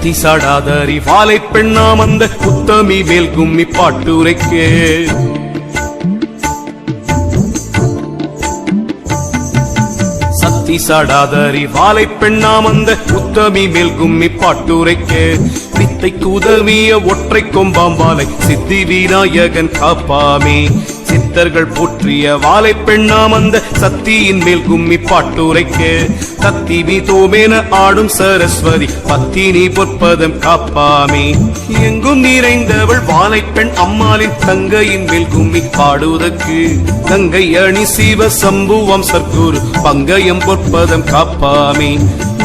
சத்தி சாடாதரி வாலை பெண்ணாம் அந்த உத்தமி மேல் கும்மி பாட்டுரைக்கே. சத்தி சாடாதரி வாலை பெண்ணாம் அந்த உத்தமி மேல் கும்மி பாட்டுரைக்கே. வித்தைக்கு உதவிய ஒற்றை கொம்பாம்பாலை சித்தி விநாயகன் காப்பாமே. சித்தர்கள் போற்றிய வாலை பெண்ணாம் அந்த சத்தியின் மேல் கும்மி பாட்டுரைக்க. கத்தி மீதோமேன ஆடும் சரஸ்வதி பத்தினி பொற்பதம் காப்பாமே. எங்கும் நிறைந்தவள் வாலை பெண் அம்மாளின் தங்கையின் மேல் கும்மி பாடுவதற்கு. கங்கை அணி சிவ சம்புவம் சர்க்குரு பங்கயம் பொற்பதம் காப்பாமே.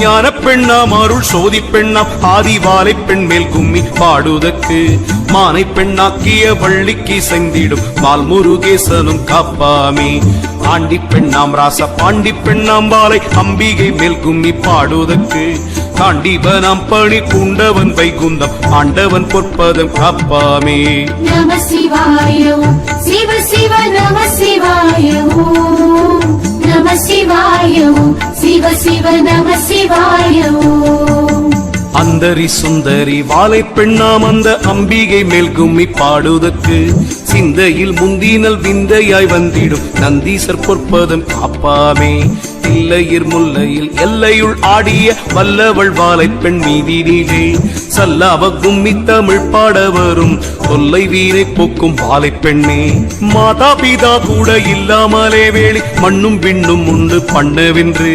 ஞான பெண்ணாம் அருள் சோதி பெண்ணாம் ஆதி வாலை பெண் மேல் கும்மி பாடுவதற்கு. மானை பெண்ணாக்கிய வள்ளிக்கு செந்திடும் மால் முருகேசனும் காப்பாமே. ஆண்டி பெண்ணாம் ராச பாண்டி பெண்ணாம் வாலை அம்பிகை மேல் கும்மி பாடுவதற்கு. காண்டிபனாம் பணி குண்டவன் வைகுந்தம் ஆண்டவன் பொற்பதம் காப்பாமே. நம சிவாய சிவ சிவ நம சிவாய நம சிவாய சிவ சிவ நம சிவாய. அந்தரி சுந்தரி வாலை பெண்ணாம் அந்த அம்பிகை மேல் கும்மி பாடுவதற்கு. சிந்தையில் முந்தினல் விந்தையாய் வந்திடும் நந்தீசர் பொற்பதம் காப்பாமே. இல்லையிர் முல்லையில் எல்லையுள் ஆடிய வல்லவள் வாலை பெண் மீதினிலே. சல்லாவ கும்மி தமிழ் பாட வரும் தொல்லை வீரை போக்கும் வாலை பெண்ணே. மாதா பிதா கூட இல்லாமலே வேளி மண்ணும் விண்ணும் உண்டு பண்ணவென்று.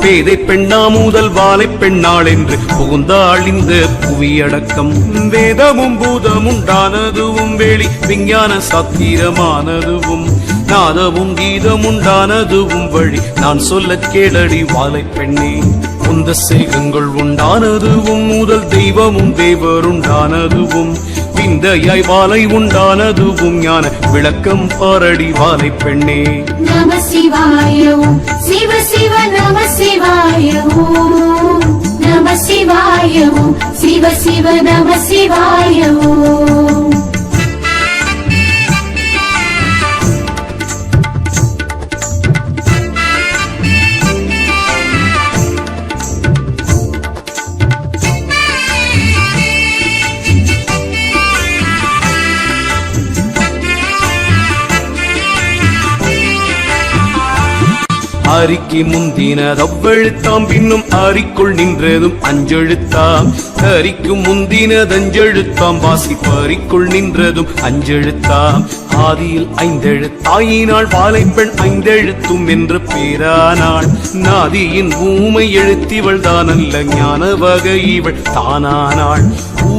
பேதை பெண்ணா முதல் வாலை பெண்ணாள் என்று புகுந்தாள் இந்த புவியடக்கம். வேதமும் பூதமும் உண்டானதுவும் வேளி விஞ்ஞான சாத்திரமானதுவும். நாதமும் கீதம் உண்டானதுவும் வழி நான் சொல்ல கேளடி வாலை பெண்ணே. உந்த சேகங்கள் உண்டானதுவும் முதல் தெய்வமும் தேவருண்டானதுவும். விந்தையாய் வாலை உண்டானதுவும் ஞான விளக்கம் பாரடி வாலை பெண்ணே. நம சிவாய சிவ சிவ நம சிவாய நம சிவாய சிவ சிவ நம சிவாய. அரிக்கு முந்தினது அவ்வெழுத்தாம் பின்னும் அரிக்குள் நின்றதும் அஞ்செழுத்தாம். அரிக்கு முந்தினது அஞ்செழுத்தாம் வாசிப்பரிக்குள் நின்றதும் அஞ்செழுத்தாம். ஆதியில் ஐந்தெழுத்தாயினாள் வாலை பெண் ஐந்தெழுத்தும் என்று பேரானாள். நாதியின் ஊமை எழுத்திவள் தானல்ல ஞான வகை இவள் தானானாள்.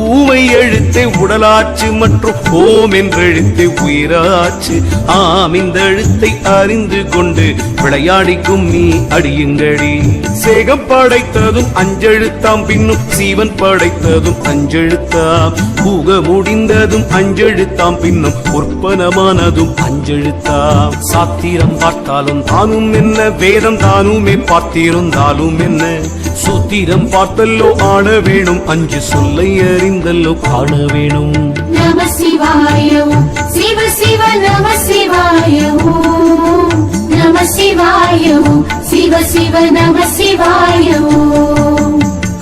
ஊமை எழுத்தே உடலாச்சு மற்றும் ஓம் என்றெழுத்தே உயிராச்சு. ஆம் இந்த எழுத்தை அறிந்து கொண்டு விளையாடி கும்மி அடியுங்கடி. சேகம் படைத்ததும் அஞ்செழுத்தாம் பின்னும் சீவன் படைத்ததும் அஞ்செழுத்தாம். பூக முடிந்ததும் அஞ்செழுத்தாம் பின்னும் உற்பனமானதும் அஞ்செழுத்தாம். சாத்திரம் பார்த்தாலும் தானும் என்ன வேதம் தானுமே பார்த்திருந்தாலும் என்ன. சூத்திரம் பார்த்தல்லோ ஆட வேணும் அஞ்சு சொல்லை அறிந்தல்லோ காண வேணும். நம சிவாய சிவ சிவ நம சிவாய நம சிவாய சிவ சிவ நம சிவாய.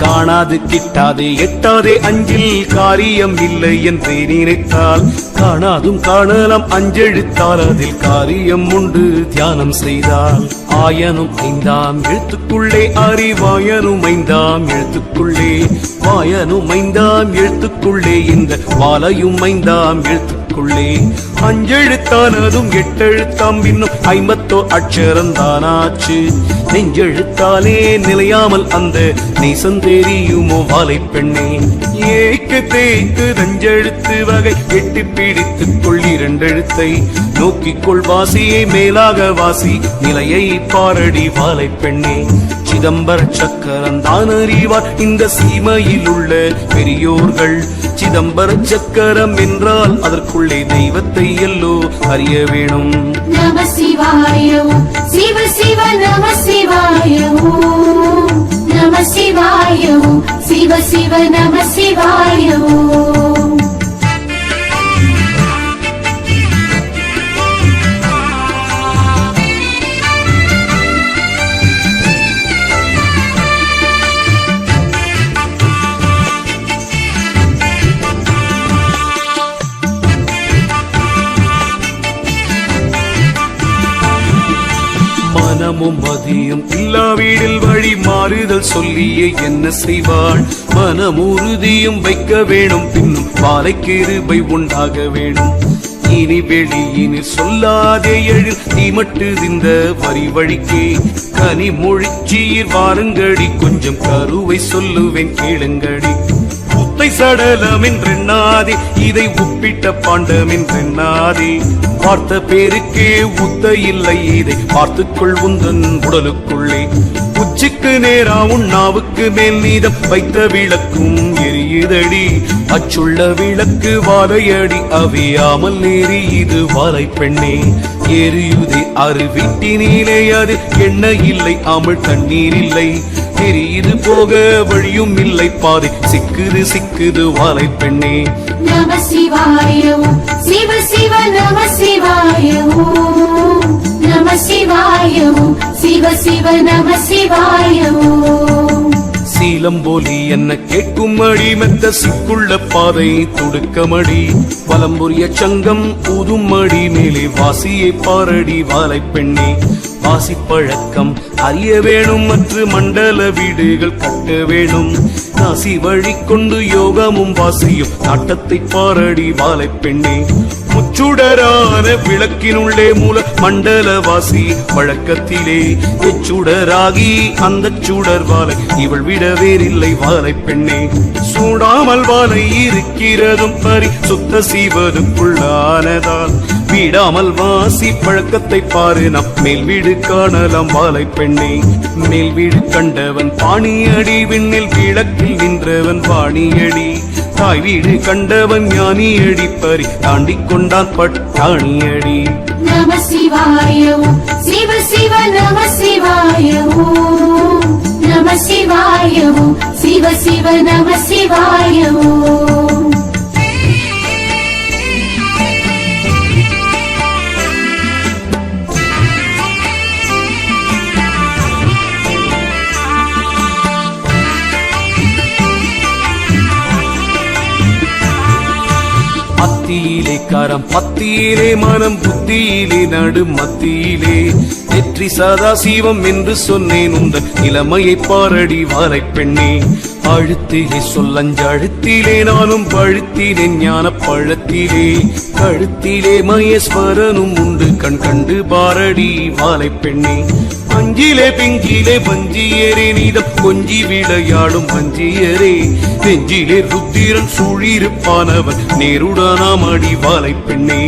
காணாது கிட்டாது எட்டாதே அஞ்சில் காரியம் இல்லை என்றே நினைத்தால். காணாதும் காணலாம் அஞ்செழுத்தால் அதில் காரியம் உண்டு தியானம் செய்தால். ஆயனும் ஐந்தாம் எழுத்துக்குள்ளே அறிவாயனும் ஐந்தாம் எழுத்துக்குள்ளே. வாயனும் ஐந்தாம் எழுத்துக்குள்ளே இந்த வாலையும் ஐந்தாம் எழுத்துக்குள்ளே. அஞ்செழுத்தானதும் எட்டெழுத்தாம் இன்னும் 50 அட்சரந்தானாச்சு. நெஞ்செழுத்தாலே நிலையாமல் அந்த நேசம் தெரியுமோ வாலை பெண்ணே. ஏக்கு தேய்க்கு நஞ்செழுத்து வகை எட்டு பிடித்துக் கொள் 2 எழுத்தை. நோக்கிக்கொள் வாசியை மேலாக வாசி நிலையை பாரடி வாலை பெண்ணே. சிதம்பர சக்கரம் தான் அறிவார் இந்த சீமையில் உள்ள பெரியோர்கள். சிதம்பர சக்கரம் என்றால் அதற்குள்ளே தெய்வத்தை எல்லோ அறிய வேணும். நம சிவாய சிவ சிவ நம சிவாய நம சிவாய சிவ சிவ நம சிவாய. மனமும் மதியும் இல்லா வீடில் வழி மாறுதல் சொல்லியே என்ன செய்வாள் மனமுறுதியும் வைக்க வேணும் பின்னும் பாலை கிருபை உண்டாக வேணும் இனி வெளியினில் சொல்லாதே எழில் தீமட்டு இந்த வரி வழிக்கே கனி மொழிச்சீர் வாருங்கடி கொஞ்சம் கருவை சொல்லுவேன் கேளுங்கடி உத்தை சடலம் என்றெண்ணாதே இதை உப்பிட்ட பாண்டம் என்றெண்ணாதே பார்த்த பேருக்கே உத்த இல்லை இதை பார்த்துக்கொள் உந்தன் உடலுக்குள்ளே உச்சிக்கு நேரா உண்ணாவுக்கு மேல் நீதம் வைத்த விளக்கும் எரியுதடி அச்சுள்ள விளக்கு வாழையடி அவியாமல் நேரி இது வாழை பெண்ணே எரியுதே அருவிட்டினிலே அது எண்ணெய் இல்லை அமிழ் தண்ணீர் இல்லை தெரியுது போக வழியும் இல்லை பாதை சிக்குது சிக்குது வாழை பெண்ணே நம சிவாய ஓம் சிவ சிவ நம சிவாய ஓம் நம சிவாய ஓம் சிவ சிவ நம சிவாய ஓம் சீலம்போலி என்ன கேட்கும் அடி மெத்த சிக்குள்ள பாதை துடுக்கமடி வலம்புரிய சங்கம் ஊதும் அடி மேலே வாசியை பாரடி வாழை பெண்ணே வாசி பழக்கம் அறிய வேணும் மற்ற மண்டல வீடுகள் கட்ட வேணும் நாசி வழி கொண்டு யோகமும் வாசியும் நாட்டத்தை பாரடி வாழை பெண்ணே முச்சுடரான விளக்கினுள்ளே மூல மண்டல வாசி வழக்கத்திலே எச்சுடராகி அந்த சுடர் வாழை இவள் விட வேறில்லை வாழை பெண்ணே சூடாமல் வாழை இருக்கிறதும் பரி சுத்த சீவதுக்குள்ளானதால் வீடாமல் வாசி பழக்கத்தை பாரு நம் மேல் வீடு காணலாம் வாழை பெண்ணே மேல் வீடு கண்டவன் பாணியடி விண்ணில் விளக்கில் நின்றவன் பாணியடி தாய் வீடு கண்டவன் ஞானியடி பறி தாண்டிக் கொண்டான் பட்டாணியடி நம சிவாய ஓம் சிவ சிவ நம சிவாய ஓம் நம சிவாய ஓம் சிவ சிவ நம சிவாய ஓம் அத்தியிலே கரம் பத்தியிலே மனம் புத்தியிலே நடு மத்தியிலே வெற்றி சதா சிவம் என்று சொன்னேன் உந்தன் இளமையை பாரடி வாழை பெண்ணே அழுத்திலே சொல்லஞ்சழுத்திலே நானும் பழுத்தினேன் ஞான பழத்திலே கழுத்திலே மகேஸ்வரனும் உண்டு கண் கண்டு பாரடி வாழை பெண்ணே அஞ்சிலே பிங்கிலே வஞ்சியரே நீதம் கொஞ்சி விளையாடும் வஞ்சியரே நெஞ்சிலே ருத்திரன் சூழிருப்பானவன் நேருடனாம் அடி வாழை பெண்ணே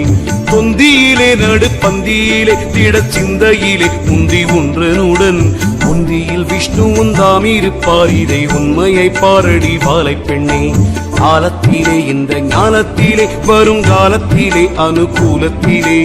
தொந்தியிலே நடு பந்தியிலே திட சிந்தையிலே முந்தி ஒன்றனுடன் முந்தியில் விஷ்ணுவும் தாம் இருப்பார் இதை உண்மையை பாரடி வாழை பெண்ணே ஆலத்திலே இந்த ஞானத்திலே வருங்காலத்திலே அனுகூலத்திலே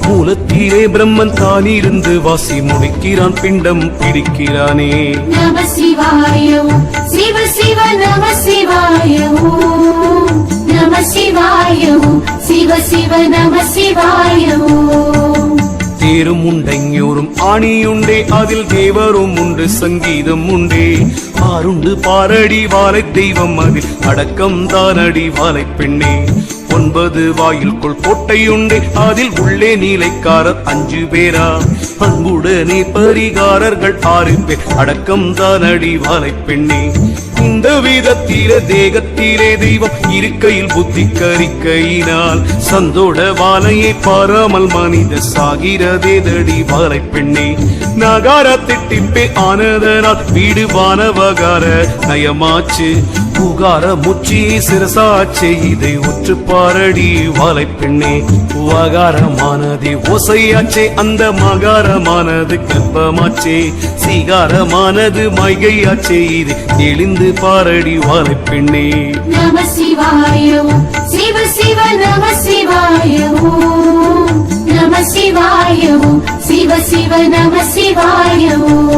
மூலத்திலே பிரம்மன் தான் இருந்து வாசி முடிக்கிறான் பிண்டம் பிடிக்கிறானே நம சிவாய ஓம் சிவ சிவ நம சிவாய ஓம் நம சிவாய ஓம் சிவ சிவ நம சிவாய ஓம் தேரும் உண்டைஞூரும் ஆணியுண்டே அதில் தேவரும் உண்டு சங்கீதம் உண்டே ஆருண்டு பாரடி வாழை தெய்வம் அதில் அடக்கம் தானடி வாழை பெண்ணே 9 வாயில்குள் கோட்டையுண்டு அதில் உள்ளே நீலைக்காரர் 5 பேரா அன்புடனே பரிகாரர்கள் 6 பேர் அடக்கம் தானடி வாழை பெண்ணே இந்த விதத்திலே தேகத்திலே தெய்வம் இருக்கையில் புத்தி கரிக்கையினால் சந்தோட வாழையை பாராமல் மனித சாகிறதே தடி வாழை பெண்ணே நகார திட்டிப்பே ஆனதனால் வீடு வானவகார நயமாச்சு புகார முச்சி சிரசாச்சே இதை உற்று பாரடி வாழை பெண்ணே வகாரமானதே ஓசையாச்சே அந்த மகாரமானது கற்பமாச்சே சீகாரமானது மைகையாச்சே இது தெளிந்து பாரடி வாழை பெண்ணே நம சிவாய ஓம் சிவ சிவ நம சிவாய ஓம் நம சிவாய ஓம் சிவ சிவ நம சிவாய ஓம்